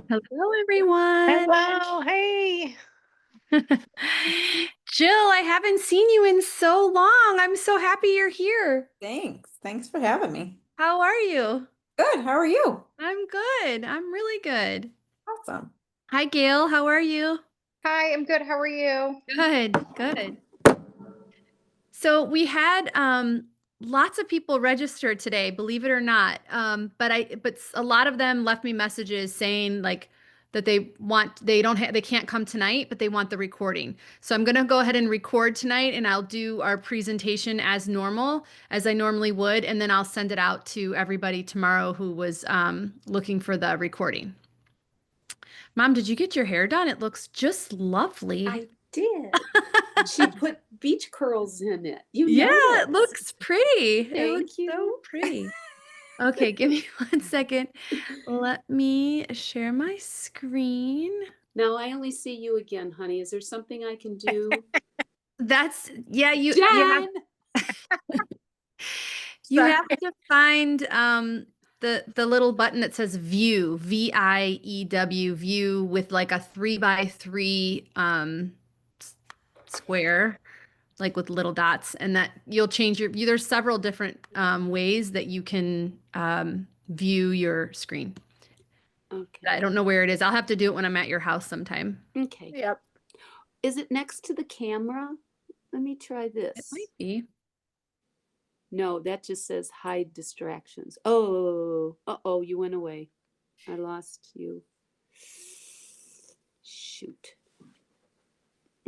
Hello, everyone. Hello, hey. Jill, I haven't seen you in so long. I'm so happy you're here. Thanks. Thanks for having me. How are you? Good. How are you? I'm good. I'm really good. Awesome. Hi, Gail. How are you? Hi, I'm good. How are you? Good, good. So we had lots of people registered today, believe it or not. But a lot of them left me messages saying like that they can't come tonight, but they want the recording. So I'm gonna go ahead and record tonight, and I'll do our presentation as normal, as I normally would, and then I'll send it out to everybody tomorrow who was looking for the recording. Mom, did you get your hair done? It looks just lovely. I did. She put beach curls in it. You Yeah, know it looks pretty. It Thank looks so you. pretty. Okay, give me 1 second. Let me share my screen. Now I only see you again, honey. Is there something I can do? Yeah, you Jen! you have to find the little button that says view, VIEW, view with like a 3x3 square, like with little dots, and that you'll change there's several different ways that you can view your screen. Okay. I don't know where it is. I'll have to do it when I'm at your house sometime. Okay. Yep. Is it next to the camera? Let me try It this. might be. No, that just says hide distractions. Oh, uh-oh, you went away. I lost you. Shoot.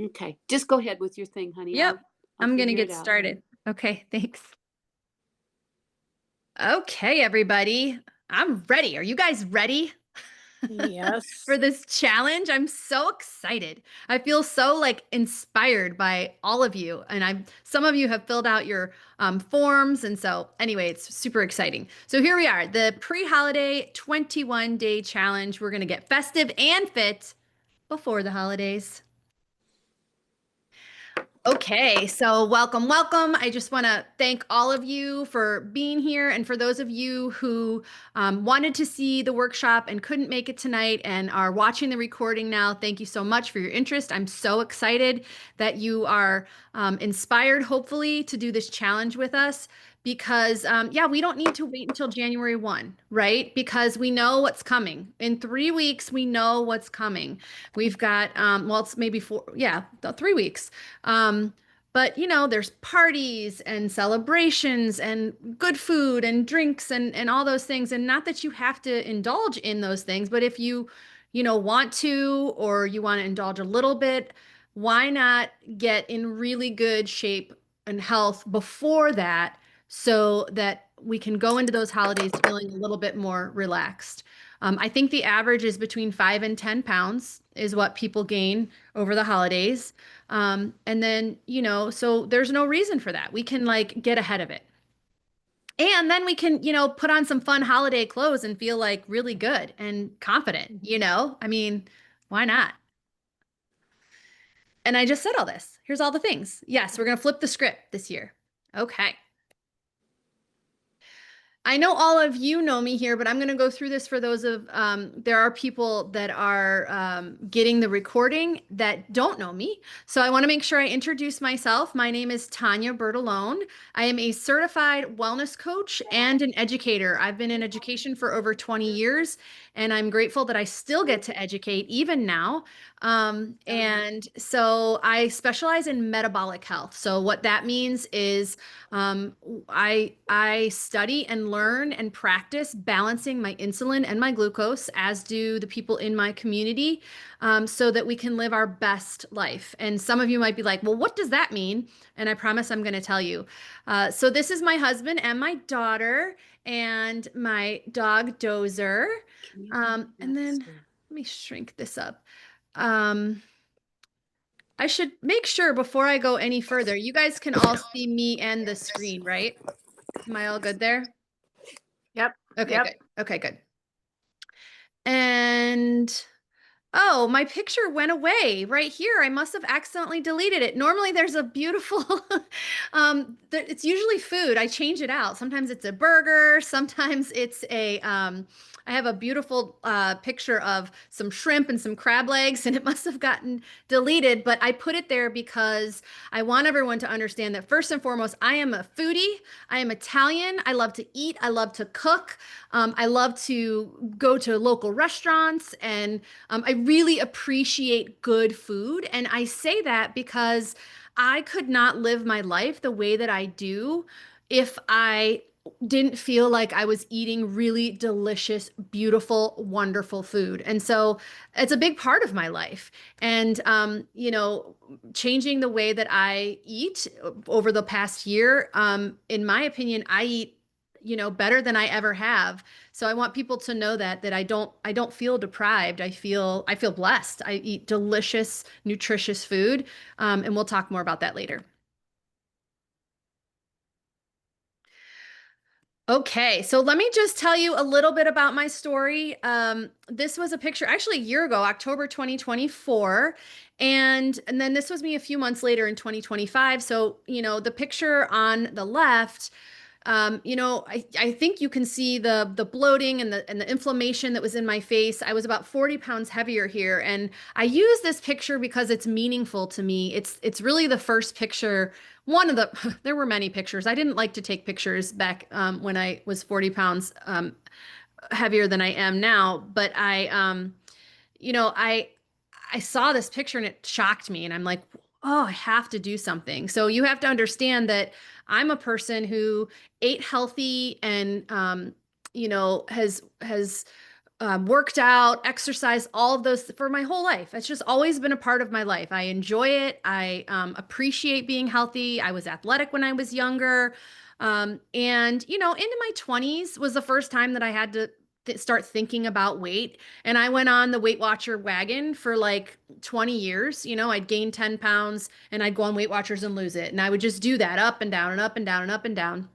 Okay, just go ahead with your thing, honey. Yep. I'll I'm gonna figure get it out. started. Okay, thanks. Okay, everybody. I'm ready. Are you guys ready? Yes. For this challenge? I'm so excited. I feel so like inspired by all of you. And some of you have filled out your forms. And so anyway, it's super exciting. So here we are, the pre-holiday 21-day challenge. We're going to get festive and fit before the holidays. Okay, so welcome, welcome. I just want to thank all of you for being here. And for those of you who wanted to see the workshop and couldn't make it tonight and are watching the recording now, thank you so much for your interest. I'm so excited that you are inspired, hopefully, to do this challenge with us. Because, yeah, we don't need to wait until January 1, right? Because we know what's coming. In 3 weeks, we know what's coming. We've got, well, it's maybe 4, yeah, 3 weeks. But there's parties and celebrations and good food and drinks and all those things. And not that you have to indulge in those things, but if you want to, or you want to indulge a little bit, why not get in really good shape and health before that so that we can go into those holidays feeling a little bit more relaxed? I think the average is between 5 and 10 pounds is what people gain over the holidays. And then, so there's no reason for that. We can like get ahead of it. And then we can, put on some fun holiday clothes and feel like really good and confident, I mean, why not? And I just said all this. Here's all the things. Yes, we're going to flip the script this year. Okay. I know all of you know me here, but I'm going to go through this for those of, there are people that are getting the recording that don't know me. So I want to make sure I introduce myself. My name is Tania Bertolone. I am a certified wellness coach and an educator. I've been in education for over 20 years, and I'm grateful that I still get to educate even now. And so I specialize in metabolic health. So what that means is I study and learn and practice balancing my insulin and my glucose, as do the people in my community, so that we can live our best life. And some of you might be like, well, what does that mean? And I promise I'm going to tell you. So this is my husband and my daughter and my dog Dozer. And then let me shrink this up. I should make sure before I go any further, you guys can all see me and the screen, right? Am I all good there? Yep. Okay, Yep. good. Okay, good. And Oh, my picture went away right here. I must have accidentally deleted it. Normally there's a beautiful, it's usually food. I change it out. Sometimes it's a burger. Sometimes it's I have a beautiful picture of some shrimp and some crab legs, and it must have gotten deleted, but I put it there because I want everyone to understand that first and foremost, I am a foodie. I am Italian. I love to eat. I love to cook. I love to go to local restaurants, and I really appreciate good food. And I say that because I could not live my life the way that I do if I didn't feel like I was eating really delicious, beautiful, wonderful food. And so it's a big part of my life. And, changing the way that I eat over the past year, in my opinion, I eat better than I ever have. So I want people to know that I don't feel deprived. I feel blessed. I eat delicious, nutritious food. And we'll talk more about that later. Okay, so let me just tell you a little bit about my story. This was a picture actually a year ago, October 2024. And then this was me a few months later in 2025. So, the picture on the left, I think you can see the bloating and the inflammation that was in my face. I was about 40 pounds heavier here. And I use this picture because it's meaningful to me. It's really the first picture. One of the, there were many pictures. I didn't like to take pictures back when I was 40 pounds heavier than I am now. But you know, I I saw this picture and it shocked me, and I'm like, oh, I have to do something. So you have to understand that I'm a person who ate healthy and has worked out, exercised, all of those for my whole life. It's just always been a part of my life. I enjoy it. I appreciate being healthy. I was athletic when I was younger. And, into my 20s was the first time that I had to start thinking about weight. And I went on the Weight Watcher wagon for like 20 years. I'd gain 10 pounds and I'd go on Weight Watchers and lose it. And I would just do that up and down and up and down and up and down.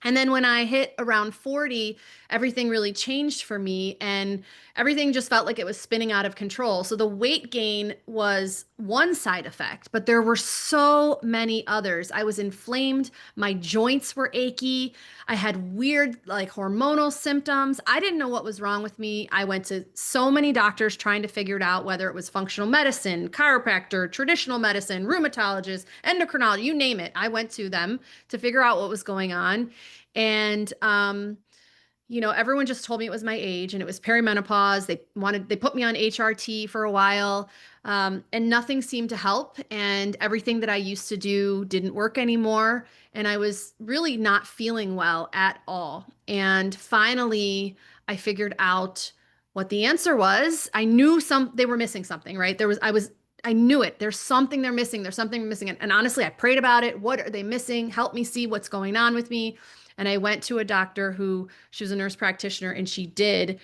And then when I hit around 40, everything really changed for me and everything just felt like it was spinning out of control. So the weight gain was one side effect, but there were so many others. I was inflamed, my joints were achy, I had weird like hormonal symptoms. I didn't know what was wrong with me. I went to so many doctors trying to figure it out, whether it was functional medicine, chiropractor, traditional medicine, rheumatologist, endocrinologist, you name it. I went to them to figure out what was going on. And everyone just told me it was my age and it was perimenopause. They put me on HRT for a while, and nothing seemed to help. And everything that I used to do didn't work anymore. And I was really not feeling well at all. And finally, I figured out what the answer was. I knew they were missing something, right? I knew it. There's something they're missing. There's something missing. And honestly, I prayed about it. What are they missing? Help me see what's going on with me. And I went to a doctor she was a nurse practitioner, and she did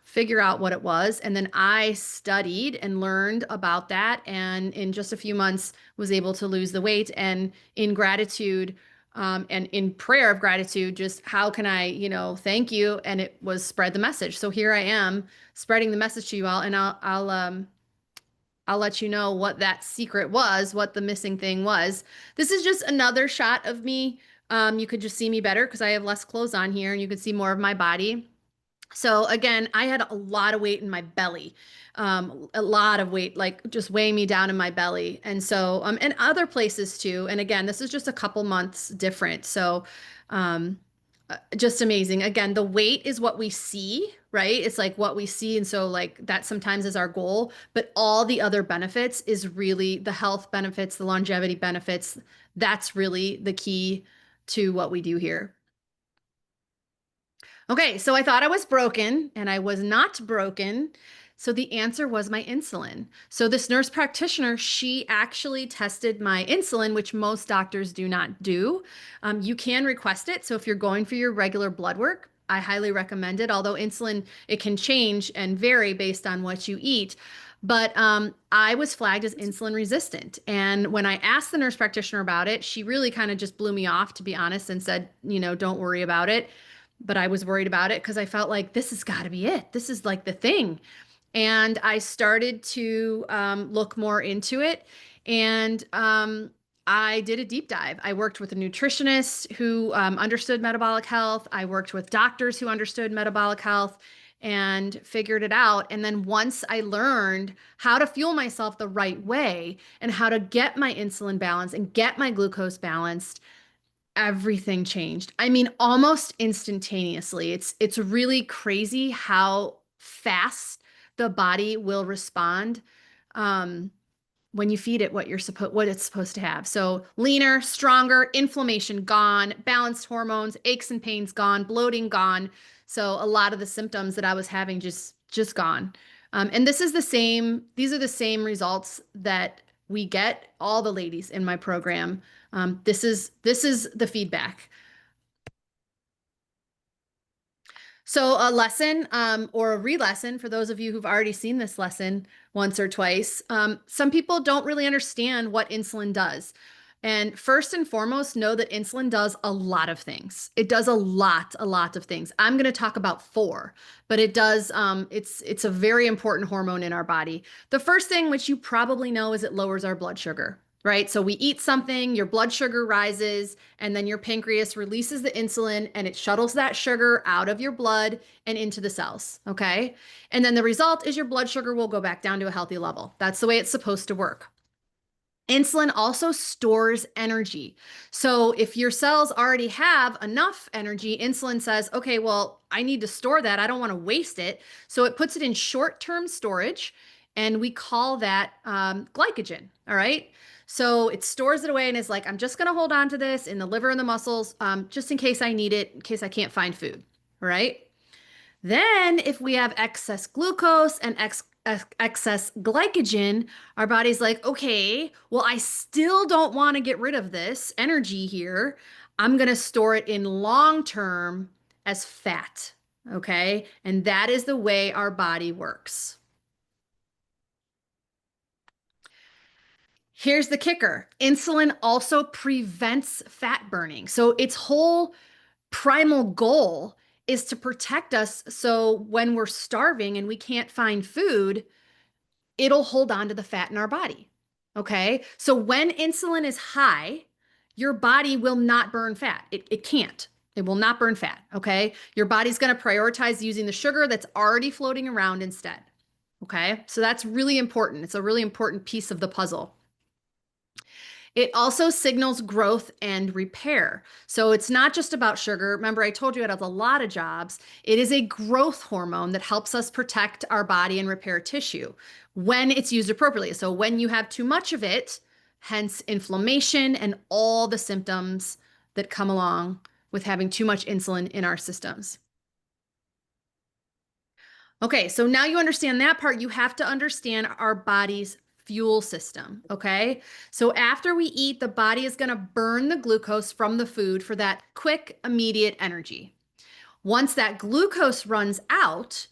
figure out what it was. And then I studied and learned about that. And in just a few months, was able to lose the weight. And in gratitude, and in prayer of gratitude, just how can I, thank you? And it was spread the message. So here I am spreading the message to you all. And I'll let you know what that secret was, what the missing thing was. This is just another shot of me. You could just see me better because I have less clothes on here and you can see more of my body. So again, I had a lot of weight in my belly, a lot of weight, like just weighing me down in my belly. And so, and other places too. And again, this is just a couple months different. So, just amazing. Again, the weight is what we see, right? It's like what we see. And so like that sometimes is our goal, but all the other benefits is really the health benefits, the longevity benefits. That's really the key to what we do here. Okay, so I thought I was broken and I was not broken. So the answer was my insulin. So this nurse practitioner, she actually tested my insulin, which most doctors do not do. You can request it. So if you're going for your regular blood work, I highly recommend it. Although insulin, it can change and vary based on what you eat. But I was flagged as insulin resistant. And when I asked the nurse practitioner about it, she really kind of just blew me off, to be honest, and said, don't worry about it. But I was worried about it because I felt like this has got to be it. This is like the thing. And I started to look more into it. And I did a deep dive. I worked with a nutritionist who understood metabolic health. I worked with doctors who understood metabolic health and figured it out. And then once I learned how to fuel myself the right way and how to get my insulin balanced and get my glucose balanced, everything changed. I mean, almost instantaneously. It's really crazy how fast the body will respond. When you feed it what it's supposed to have. So leaner, stronger, inflammation gone, balanced hormones, aches and pains gone, bloating gone. So a lot of the symptoms that I was having just gone. And these are the same results that we get all the ladies in my program. This is the feedback. So a lesson or a re-lesson for those of you who've already seen this lesson once or twice. Some people don't really understand what insulin does. And first and foremost, know that insulin does a lot of things. It does a lot of things. I'm going to talk about 4, but it does, it's a very important hormone in our body. The first thing, which you probably know, is it lowers our blood sugar. Right? So we eat something, your blood sugar rises, and then your pancreas releases the insulin and it shuttles that sugar out of your blood and into the cells. Okay. And then the result is your blood sugar will go back down to a healthy level. That's the way it's supposed to work. Insulin also stores energy. So if your cells already have enough energy, insulin says, okay, well, I need to store that. I don't want to waste it. So it puts it in short-term storage, and we call that glycogen. All right. So it stores it away and is like, I'm just going to hold on to this in the liver and the muscles, just in case I need it, in case I can't find food. All right. Then if we have excess glucose and excess glycogen, our body's like, okay, well, I still don't want to get rid of this energy here. I'm going to store it in long term as fat. Okay. And that is the way our body works. Here's the kicker. Insulin also prevents fat burning. So its whole primal goal is to protect us. So when we're starving and we can't find food, it'll hold on to the fat in our body. Okay. So when insulin is high, your body will not burn fat. It can't. It will not burn fat. Okay. Your body's going to prioritize using the sugar that's already floating around instead. Okay. So that's really important. It's a really important piece of the puzzle. It also signals growth and repair. So it's not just about sugar. Remember, I told you it has a lot of jobs. It is a growth hormone that helps us protect our body and repair tissue when it's used appropriately. So when you have too much of it, hence inflammation and all the symptoms that come along with having too much insulin in our systems. Okay, so now you understand that part. You have to understand our body's fuel system. Okay, so after we eat, the body is going to burn the glucose from the food for that quick, immediate energy. Once that glucose runs out,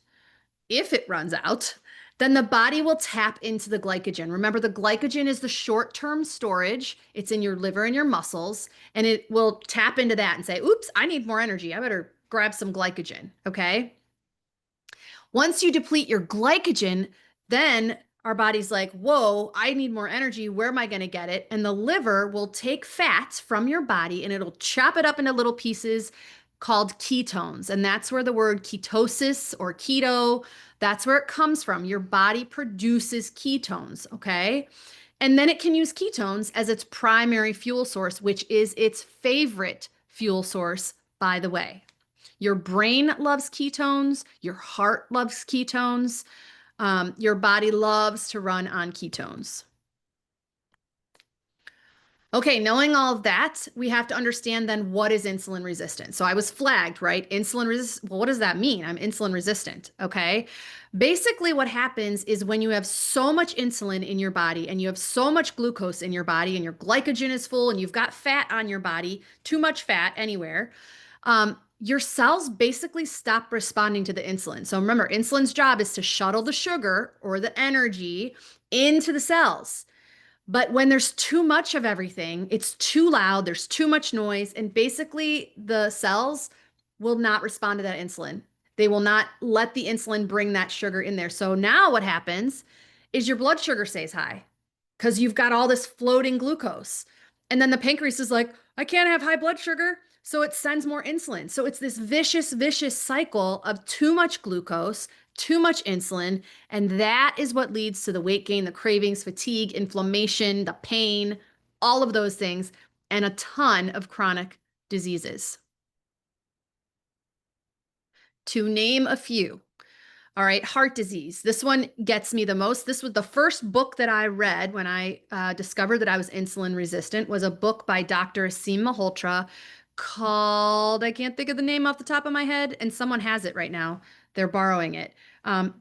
if it runs out, then the body will tap into the glycogen. Remember, the glycogen is the short-term storage. It's in your liver and your muscles, and it will tap into that and say, oops, I need more energy. I better grab some glycogen. Okay. Once you deplete your glycogen, then our body's like, whoa, I need more energy. Where am I going to get it? And the liver will take fat from your body and it'll chop it up into little pieces called ketones. And that's where the word ketosis or keto, that's where it comes from. Your body produces ketones, okay? And then it can use ketones as its primary fuel source, which is its favorite fuel source, by the way. Your brain loves ketones. Your heart loves ketones. Your body loves to run on ketones. Okay, knowing all of that, we have to understand then what is insulin resistant. So I was flagged, right? Insulin resistant. Well, what does that mean? I'm insulin resistant. Okay. Basically, what happens is when you have so much insulin in your body and you have so much glucose in your body and your glycogen is full and you've got fat on your body, too much fat anywhere, your cells basically stop responding to the insulin. So remember, insulin's job is to shuttle the sugar or the energy into the cells. But when there's too much of everything, it's too loud, there's too much noise, and basically the cells will not respond to that insulin. They will not let the insulin bring that sugar in there. So now what happens is your blood sugar stays high because you've got all this floating glucose. And then the pancreas is like, I can't have high blood sugar. So it sends more insulin. So it's this vicious, vicious cycle of too much glucose, too much insulin. And that is what leads to the weight gain, the cravings, fatigue, inflammation, the pain, all of those things, and a ton of chronic diseases. To name a few. All right, heart disease. This one gets me the most. This was the first book that I read when I discovered that I was insulin resistant, was a book by Dr. Aseem Malhotra called, I can't think of the name off the top of my head, and someone has it right now. They're borrowing it.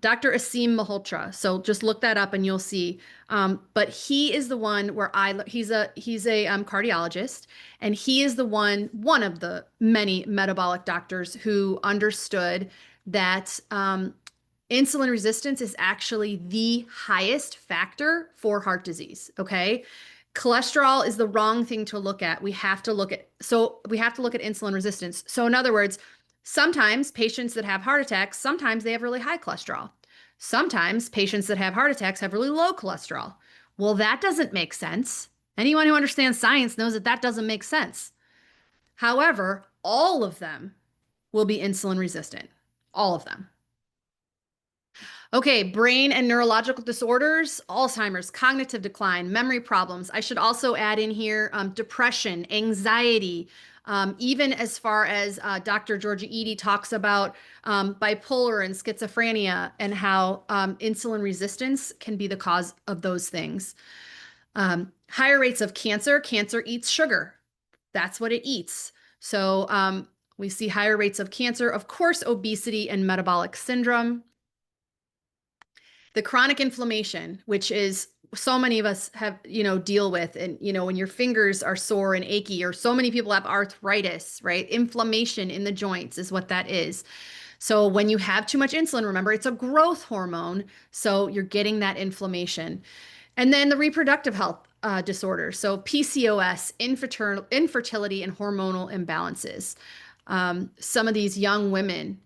Dr. Aseem Malhotra. So just look that up and you'll see. But he is the one where he's a cardiologist, and he is one of the many metabolic doctors who understood that insulin resistance is actually the highest factor for heart disease. Okay. Cholesterol is the wrong thing to look at. We have to look at insulin resistance. So in other words, sometimes patients that have heart attacks, sometimes they have really high cholesterol. Sometimes patients that have heart attacks have really low cholesterol. Well, that doesn't make sense. Anyone who understands science knows that that doesn't make sense. However, all of them will be insulin resistant. All of them. Okay, brain and neurological disorders, Alzheimer's, cognitive decline, memory problems. I should also add in here depression, anxiety, even as far as Dr. Georgia Eady talks about bipolar and schizophrenia and how insulin resistance can be the cause of those things. Higher rates of cancer. Cancer eats sugar. That's what it eats. So we see higher rates of cancer, of course, obesity and metabolic syndrome. The chronic inflammation, which is so many of us have, deal with, and, when your fingers are sore and achy, or so many people have arthritis, right? Inflammation in the joints is what that is. So when you have too much insulin, remember, it's a growth hormone. So you're getting that inflammation. And then the reproductive health disorders. So PCOS, infertility, and hormonal imbalances. Some of these young women,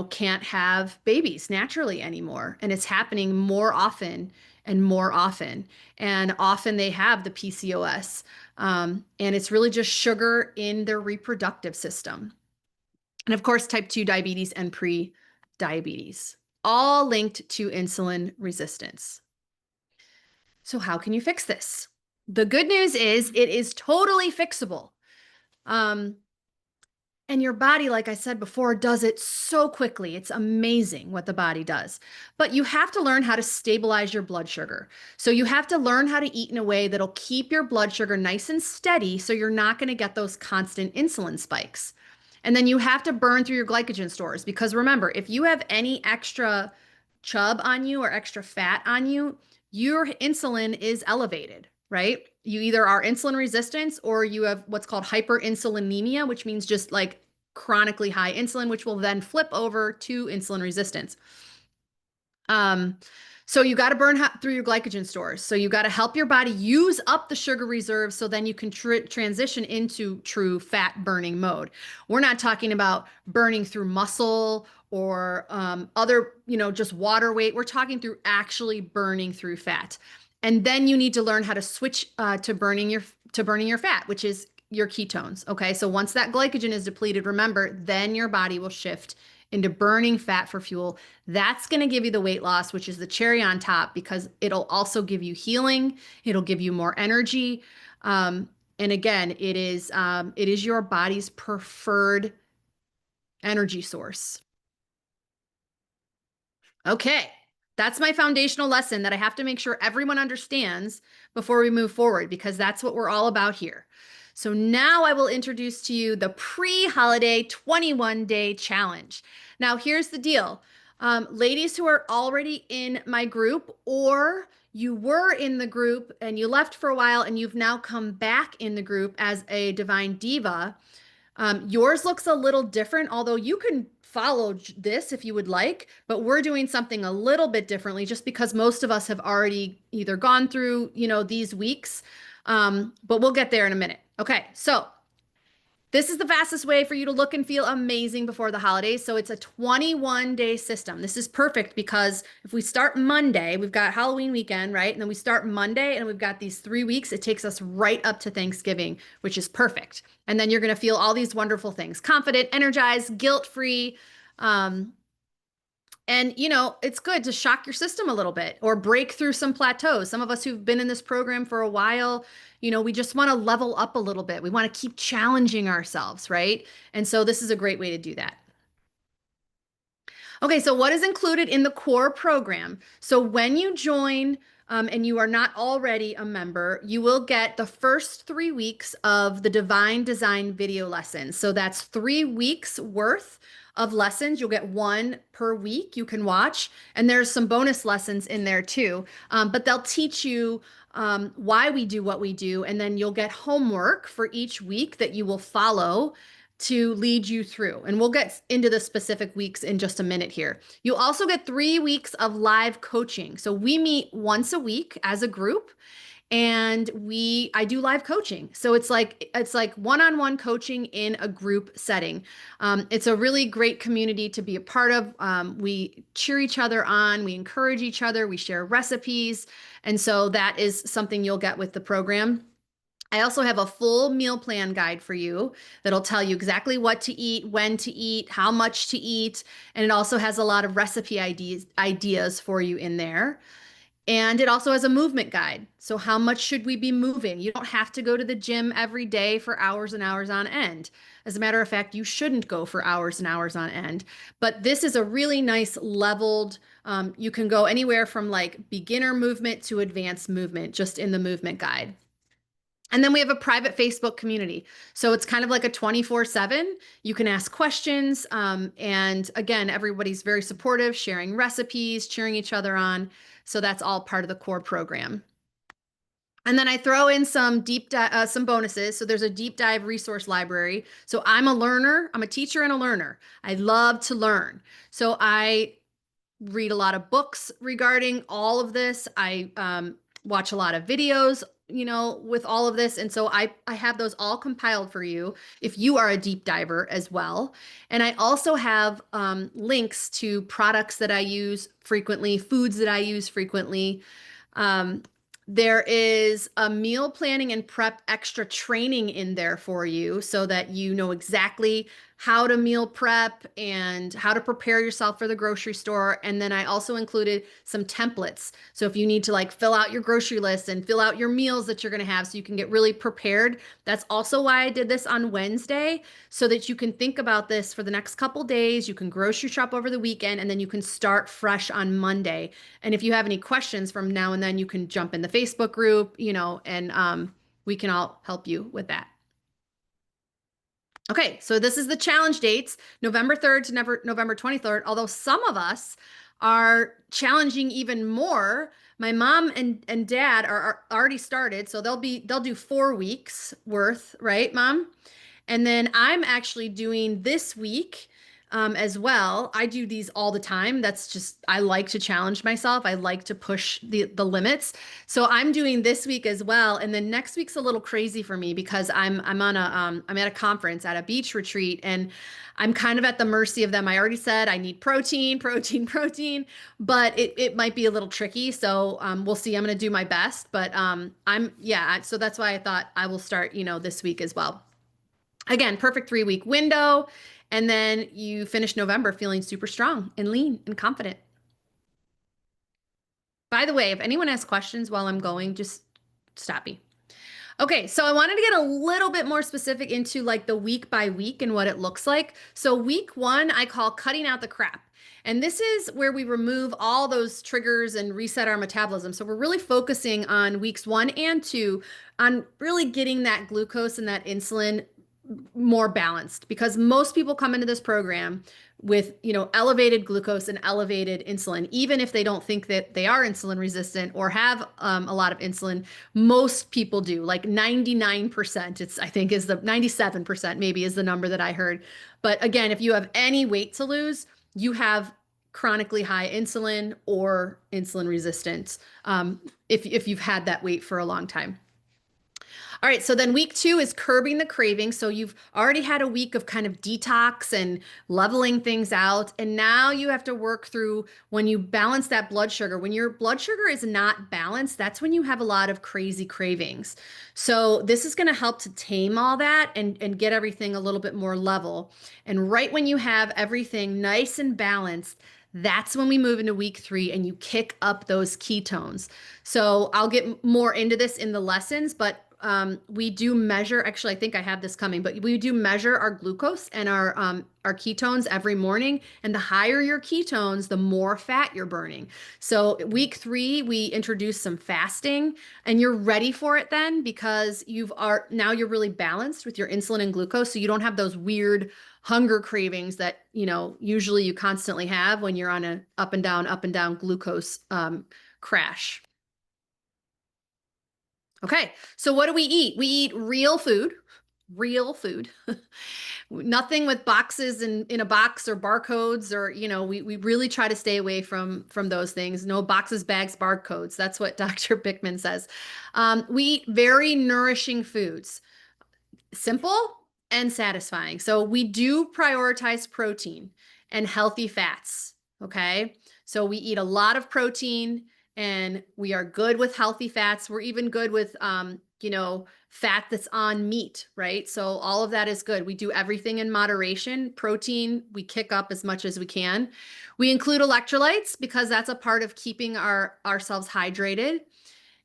can't have babies naturally anymore. And it's happening more often and more often. And often they have the PCOS. And it's really just sugar in their reproductive system. And of course, type 2 diabetes and pre-diabetes, all linked to insulin resistance. So how can you fix this? The good news is it is totally fixable. And your body, like I said before, does it so quickly. It's amazing what the body does. But you have to learn how to stabilize your blood sugar. So you have to learn how to eat in a way that'll keep your blood sugar nice and steady so you're not going to get those constant insulin spikes. And then you have to burn through your glycogen stores, because remember, if you have any extra chub on you or extra fat on you, your insulin is elevated, right? You either are insulin resistant or you have what's called hyperinsulinemia, which means just like chronically high insulin, which will then flip over to insulin resistance. So you got to burn through your glycogen stores. So you got to help your body use up the sugar reserves so then you can transition into true fat burning mode. We're not talking about burning through muscle or other, just water weight. We're talking through actually burning through fat. And then you need to learn how to switch to burning your fat, which is your ketones. Okay. So once that glycogen is depleted, remember, then your body will shift into burning fat for fuel. That's going to give you the weight loss, which is the cherry on top, because it'll also give you healing. It'll give you more energy. And again, it is your body's preferred energy source. Okay. That's my foundational lesson that I have to make sure everyone understands before we move forward, because that's what we're all about here. So now I will introduce to you the pre-holiday 21-day challenge. Now, here's the deal. Ladies who are already in my group, or you were in the group and you left for a while and you've now come back in the group as a Divine Diva, yours looks a little different, although you can follow this if you would like, but we're doing something a little bit differently just because most of us have already either gone through, these weeks, but we'll get there in a minute. Okay, so This is the fastest way for you to look and feel amazing before the holidays. So it's a 21-day system. This is perfect because if we start Monday, we've got Halloween weekend, right? And then we start Monday and we've got these 3 weeks. It takes us right up to Thanksgiving, which is perfect. And then you're going to feel all these wonderful things: confident, energized, guilt-free. And, it's good to shock your system a little bit or break through some plateaus. Some of us who've been in this program for a while, we just want to level up a little bit. We want to keep challenging ourselves, right? And so this is a great way to do that. Okay, so what is included in the core program? So when you join and you are not already a member, you will get the first 3 weeks of the Divine Design video lessons. So that's 3 weeks worth of lessons. You'll get one per week you can watch. And there's some bonus lessons in there too. But they'll teach you why we do what we do. And then you'll get homework for each week that you will follow to lead you through. And we'll get into the specific weeks in just a minute here. You'll also get 3 weeks of live coaching. So we meet once a week as a group, and I do live coaching. So it's like one-on-one coaching in a group setting. It's a really great community to be a part of. We cheer each other on, we encourage each other, we share recipes. And so that is something you'll get with the program. I also have a full meal plan guide for you that'll tell you exactly what to eat, when to eat, how much to eat, and it also has a lot of recipe ideas for you in there. And it also has a movement guide. So how much should we be moving? You don't have to go to the gym every day for hours and hours on end. As a matter of fact, you shouldn't go for hours and hours on end. But this is a really nice leveled, you can go anywhere from like beginner movement to advanced movement just in the movement guide. And then we have a private Facebook community. So it's kind of like a 24/7. You can ask questions. And again, everybody's very supportive, sharing recipes, cheering each other on. So that's all part of the core program. And then I throw in some some bonuses. So there's a deep dive resource library. So I'm a learner. I'm a teacher and a learner. I love to learn. So I read a lot of books regarding all of this. I watch a lot of videos, with all of this. And so I have those all compiled for you if you are a deep diver as well. And I also have links to products that I use frequently, foods that I use frequently. There is a meal planning and prep extra training in there for you so that you know exactly how to meal prep and how to prepare yourself for the grocery store. And then I also included some templates. So if you need to like fill out your grocery list and fill out your meals that you're going to have so you can get really prepared. That's also why I did this on Wednesday, so that you can think about this for the next couple days. You can grocery shop over the weekend, and then you can start fresh on Monday. And if you have any questions from now and then, you can jump in the Facebook group, and we can all help you with that. Okay, so this is the challenge dates, November 3rd to November 23rd, although some of us are challenging even more. My mom and dad are already started, so they'll do 4 weeks worth, right, Mom? And then I'm actually doing this week as well. I do these all the time. That's just, I like to challenge myself. I like to push the limits. So I'm doing this week as well. And then next week's a little crazy for me because I'm at a conference at a beach retreat, and I'm kind of at the mercy of them. I already said I need protein, but it might be a little tricky. So we'll see. I'm going to do my best, but so that's why I thought I will start, this week as well. Again, perfect 3-week window. And then you finish November feeling super strong and lean and confident. By the way, if anyone has questions while I'm going, just stop me. Okay, so I wanted to get a little bit more specific into like the week by week and what it looks like. So week 1, I call cutting out the crap. And this is where we remove all those triggers and reset our metabolism. So we're really focusing on weeks 1 and 2 on really getting that glucose and that insulin more balanced, because most people come into this program with, elevated glucose and elevated insulin, even if they don't think that they are insulin resistant or have a lot of insulin. Most people do, like 99%. I think is the 97% maybe is the number that I heard. But again, if you have any weight to lose, you have chronically high insulin or insulin resistance if you've had that weight for a long time. All right, so then week 2 is curbing the craving. So you've already had a week of kind of detox and leveling things out. And now you have to work through when you balance that blood sugar. When your blood sugar is not balanced, that's when you have a lot of crazy cravings. So this is going to help to tame all that and get everything a little bit more level. And right when you have everything nice and balanced, that's when we move into week 3 and you kick up those ketones. So I'll get more into this in the lessons, but we do measure, actually, I think I have this coming, but we do measure our glucose and our ketones every morning. And the higher your ketones, the more fat you're burning. So week 3, we introduce some fasting and you're ready for it then because now you're really balanced with your insulin and glucose. So you don't have those weird hunger cravings that, usually you constantly have when you're on a up and down glucose crash. Okay, so what do we eat? We eat real food, nothing with boxes in a box or barcodes or, we really try to stay away from those things. No boxes, bags, barcodes. That's what Dr. Bickman says. We eat very nourishing foods, simple and satisfying. So we do prioritize protein and healthy fats. Okay, so we eat a lot of protein and we are good with healthy fats. We're even good with, fat that's on meat, right? So all of that is good. We do everything in moderation. Protein, we kick up as much as we can. We include electrolytes because that's a part of keeping ourselves hydrated.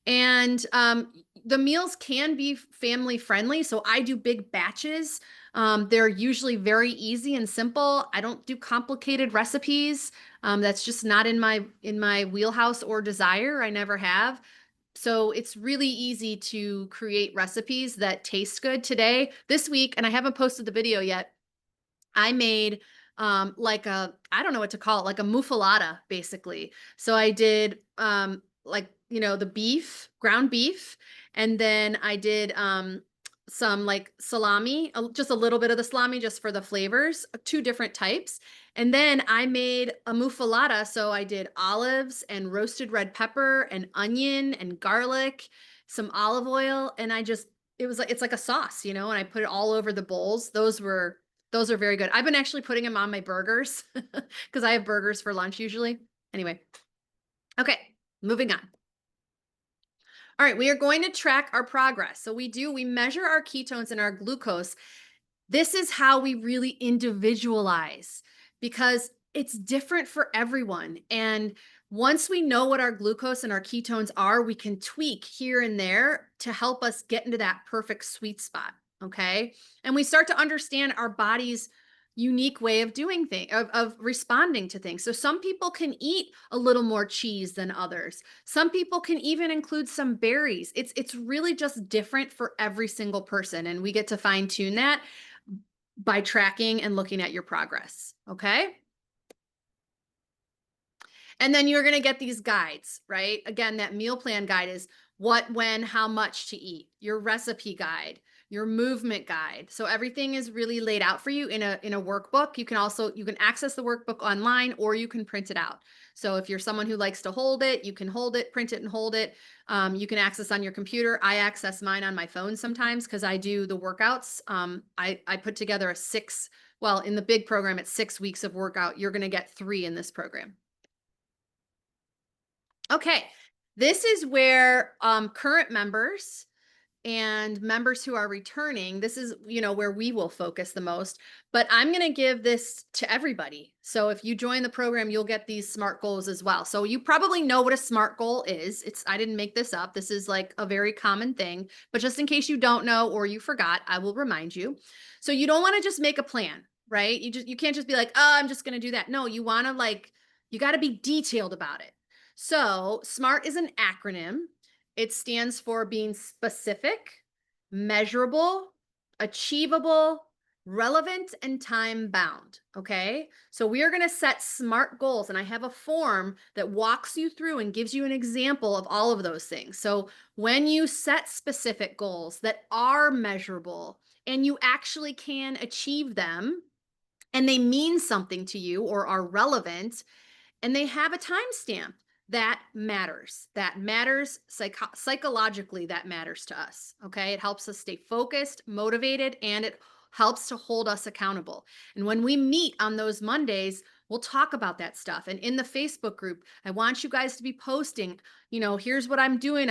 And the meals can be family friendly. So I do big batches. They're usually very easy and simple. I don't do complicated recipes. That's just not in my wheelhouse or desire. I never have. So it's really easy to create recipes that taste good this week, and I haven't posted the video yet. I made I don't know what to call it, like a muffalata, basically. So I did the ground beef, and then I did some like salami, just a little bit of the salami just for the flavors, 2 different types. And then I made a muffalata. So I did olives and roasted red pepper and onion and garlic, some olive oil, and it's like a sauce, and I put it all over the bowls. Those are very good. I've been actually putting them on my burgers because I have burgers for lunch usually. Anyway, okay, moving on. All right, we are going to track our progress. So we measure our ketones and our glucose. This is how we really individualize because it's different for everyone. And once we know what our glucose and our ketones are, we can tweak here and there to help us get into that perfect sweet spot. Okay. And we start to understand our body's unique way of doing things, of responding to things. So some people can eat a little more cheese than others. Some people can even include some berries. It's really just different for every single person. And we get to fine tune that by tracking and looking at your progress. Okay. And then you're going to get these guides, right? Again, that meal plan guide is what, when, how much to eat, your recipe guide, your movement guide. So everything is really laid out for you in a workbook. You can access the workbook online or you can print it out. So if you're someone who likes to hold it, you can hold it, print it and hold it. You can access on your computer. I access mine on my phone sometimes because I do the workouts. I put together in the big program, it's 6 weeks of workout. You're going to get 3 in this program. Okay, this is where current members and members who are returning, this is, where we will focus the most, but I'm going to give this to everybody. So if you join the program, you'll get these SMART goals as well. So you probably know what a SMART goal is. I didn't make this up. This is like a very common thing, but just in case you don't know or you forgot, I will remind you. So you don't want to just make a plan, right? You can't just be like, oh, I'm just going to do that. No, you want to you got to be detailed about it. So SMART is an acronym. It stands for being specific, measurable, achievable, relevant, and time bound. Okay. So we are going to set SMART goals. And I have a form that walks you through and gives you an example of all of those things. So when you set specific goals that are measurable and you actually can achieve them and they mean something to you or are relevant, and they have a timestamp, that matters. That matters psychologically. That matters to us. Okay. It helps us stay focused, motivated, and it helps to hold us accountable. And when we meet on those Mondays, we'll talk about that stuff. And in the Facebook group, I want you guys to be posting, here's what I'm doing.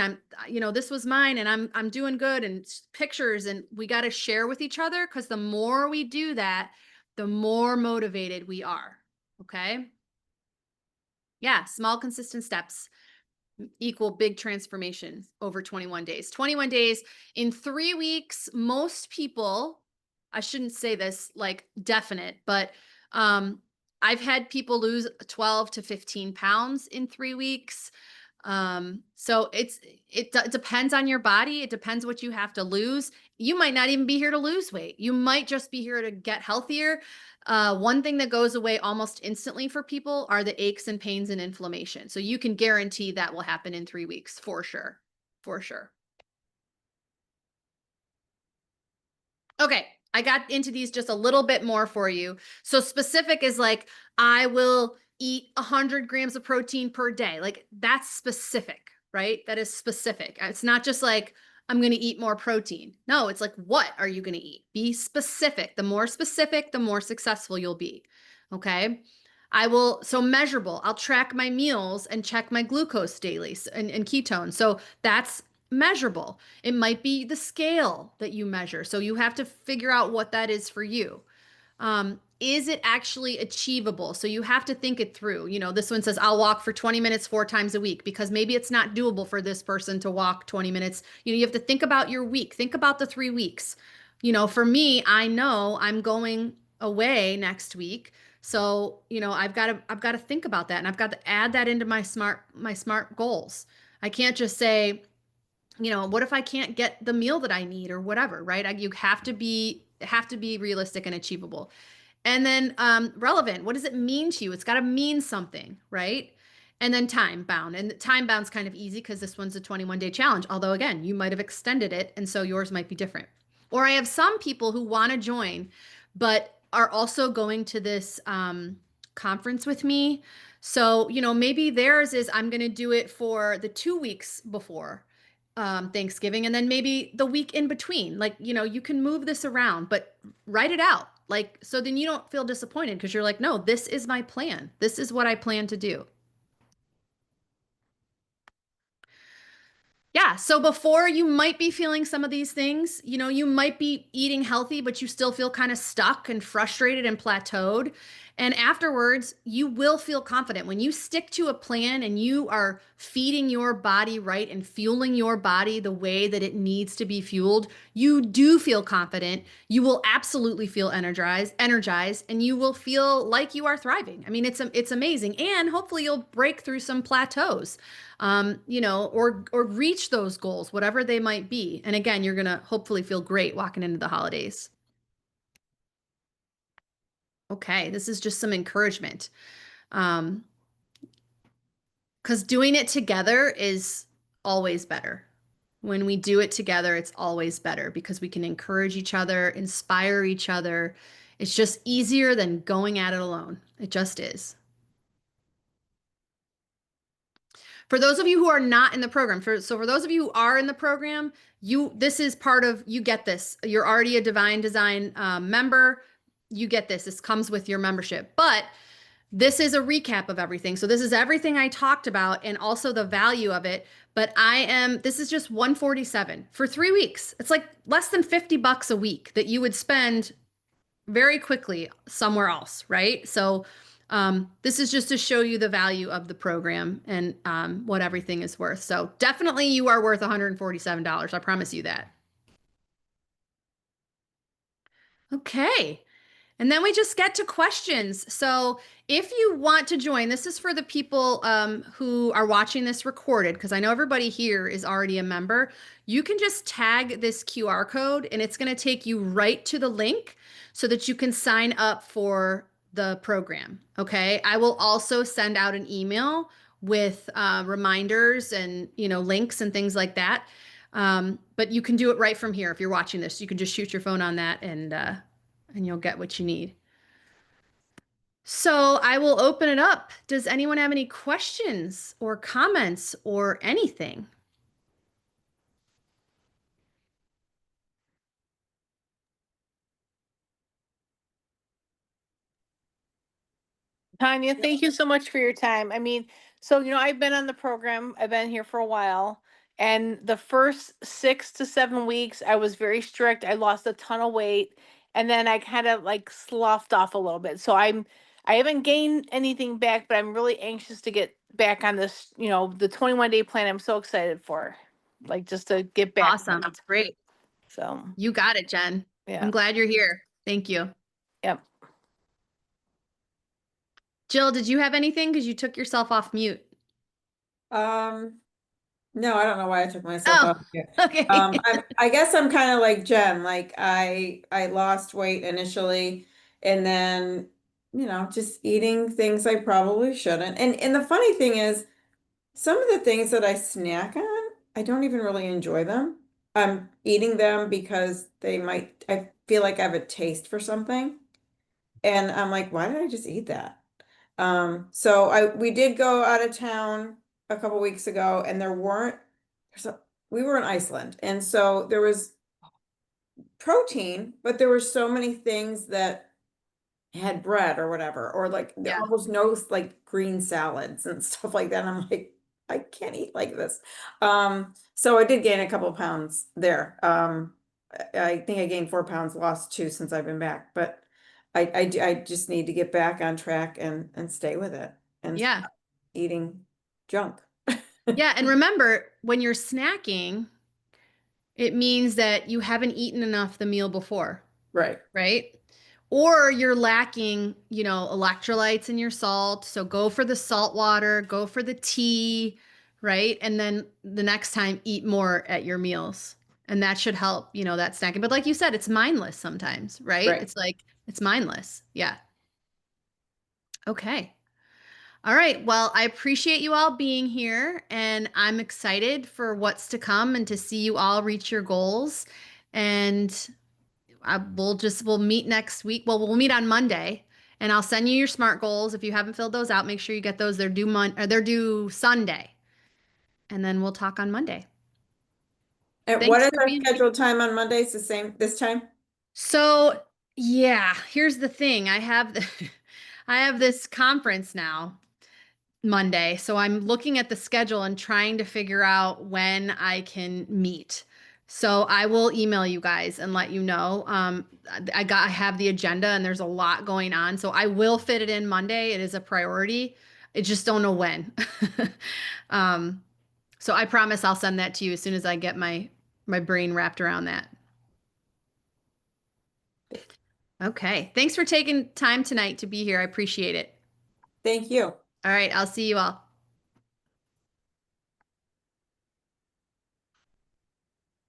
This was mine and I'm doing good, and pictures, and we got to share with each other, because the more we do that, the more motivated we are. Okay. Yeah, small, consistent steps equal big transformation over 21 days. 21 days in 3 weeks, most people, I shouldn't say this like definite, but I've had people lose 12 to 15 pounds in 3 weeks. So it depends on your body. It depends what you have to lose. You might not even be here to lose weight. You might just be here to get healthier. One thing that goes away almost instantly for people are the aches and pains and inflammation. So you can guarantee that will happen in 3 weeks for sure. For sure. Okay, I got into these just a little bit more for you. So specific is like, I will eat 100 grams of protein per day. Like, that's specific, right? That is specific. It's not just like, I'm going to eat more protein. No, it's like, what are you going to eat? Be specific. The more specific, the more successful you'll be. Okay. So measurable. I'll track my meals and check my glucose daily and ketones. So that's measurable. It might be the scale that you measure. So you have to figure out what that is for you. Is it actually achievable? So you have to think it through. This one says, I'll walk for 20 minutes 4 times a week, because maybe it's not doable for this person to walk 20 minutes. You have to think about your week. Think about the 3 weeks. For me, I know I'm going away next week. So, I've got to think about that, and I've got to add that into my smart goals. I can't just say, what if I can't get the meal that I need or whatever, right? You have to be realistic and achievable. And then relevant. What does it mean to you? It's got to mean something, right? And then time bound. And time bound's kind of easy because this one's a 21-day challenge. Although, again, you might have extended it, and so yours might be different. Or I have some people who want to join, but are also going to this conference with me. So, maybe theirs is, I'm going to do it for the 2 weeks before Thanksgiving, and then maybe the week in between. Like, you can move this around, but write it out. Like, so then you don't feel disappointed, because you're like, no, this is my plan. This is what I plan to do. Yeah. So before, you might be feeling some of these things. You might be eating healthy, but you still feel kind of stuck and frustrated and plateaued. And afterwards, you will feel confident when you stick to a plan and you are feeding your body right and fueling your body the way that it needs to be fueled. You do feel confident. You will absolutely feel energized, and you will feel like you are thriving. I mean, it's amazing. And hopefully you'll break through some plateaus. Or reach those goals, whatever they might be. And again, you're going to hopefully feel great walking into the holidays. Okay, this is just some encouragement. Because doing it together is always better. When we do it together, it's always better, because we can encourage each other, inspire each other. It's just easier than going at it alone. It just is. For those of you who are not in the program, for those of you who are in the program, this is part of, you get this. You're already a Divine Design member. You get this. This comes with your membership. But this is a recap of everything. So this is everything I talked about, and also the value of it. But this is just $147 for 3 weeks. It's like less than $50 a week that you would spend very quickly somewhere else, right? So this is just to show you the value of the program and what everything is worth. So definitely you are worth $147. I promise you that. Okay. And then we just get to questions. So if you want to join, this is for the people who are watching this recorded, because I know everybody here is already a member. You can just tag this QR code, and it's going to take you right to the link so that you can sign up for the program. Okay. I will also send out an email with reminders and, links and things like that. But you can do it right from here. If you're watching this, you can just shoot your phone on that, and you'll get what you need. So I will open it up. Does anyone have any questions or comments or anything? Tanya, thank you so much for your time. I mean, so I've been on the program. I've been here for a while, and the first 6 to 7 weeks, I was very strict. I lost a ton of weight, and then I kind of like sloughed off a little bit. So I haven't gained anything back, but I'm really anxious to get back on this. The 21-day plan. I'm so excited for, like, just to get back on Awesome. it. Great. So You got it, Jen. I'm yeah, glad you're here. Thank you. yep. Jill, did you have anything? Because you took yourself off mute. Um, no, I don't know why I took myself Oh, off here. okay. I guess I'm kind of like Jen. Like I lost weight initially, and then just eating things I probably shouldn't. And the funny thing is, some of the things that I snack on, I don't even really enjoy them. I'm eating them because I feel like I have a taste for something. And I'm like, why did I just eat that? So we did go out of town a couple weeks ago, and there's a, we were in Iceland, and so there was protein, but there were so many things that had bread or whatever, or like there Yeah. almost no like green salads and stuff like that. And I'm like, I can't eat like this. So I did gain a couple of pounds there. I think I gained 4 pounds, lost two since I've been back, but I just need to get back on track and stay with it and Yeah. stop eating junk. Yeah. And remember, when you're snacking, it means that you haven't eaten enough the meal before, Right. right? Or you're lacking, electrolytes in your salt. So go for the salt water, go for the tea, right? And then the next time eat more at your meals. And that should help, that snacking. But like you said, it's mindless sometimes, right? Right. It's like it's mindless. Yeah. Okay. All right. Well, I appreciate you all being here, and I'm excited for what's to come and to see you all reach your goals. And we'll meet next week. Well, we'll meet on Monday, and I'll send you your SMART goals. If you haven't filled those out, make sure you get those. They're due Sunday, and then we'll talk on Monday. And what Thanks is for our being. scheduled time on Mondays? The same this time? So, yeah, here's the thing. I have this conference now Monday. So I'm looking at the schedule and trying to figure out when I can meet. So I will email you guys and let you know. I have the agenda and there's a lot going on. So I will fit it in Monday. It is a priority. I just don't know when. um, so I promise I'll send that to you as soon as I get my brain wrapped around that. Okay. Thanks for taking time tonight to be here. I appreciate it. Thank you. All right. I'll see you all.